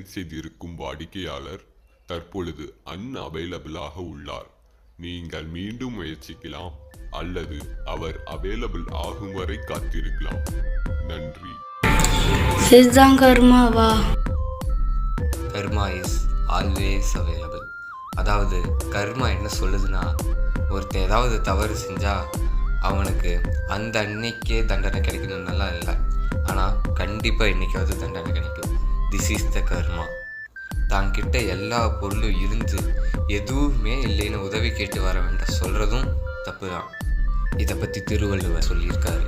Dial செய்திருக்கும் வாடிக்கையாளர் தற்பொழுது அன்அவைலபிளாக உள்ளார். நீங்கள் மீண்டும் முயற்சிக்கலாம் அல்லது அவர் அவைலபிள் ஆகும் வரை காத்திருக்கலாம். நன்றி. இதுதான் கர்மாவா? கர்மா இஸ் ஆல்வேஸ் அவைலபிள். அதாவது கர்மா என்ன சொல்லுதுன்னா, ஒருத்தர் ஏதாவது தவறு செஞ்சால் அவனுக்கு அந்த அன்னைக்கே தண்டனை கிடைக்கணும்னெல்லாம் இல்லை, ஆனால் கண்டிப்பாக என்றைக்காவது தண்டனை கிடைக்கும். திஸ் இஸ் த கர்மா. தாங்கிட்ட எல்லா பொருளும் இருந்து எதுவுமே இல்லைன்னு உதவி கேட்டு வர வேண்டாம் சொல்கிறதும் தப்பு தான். இதை பற்றி திருவள்ளுவர் சொல்லியிருக்காரு.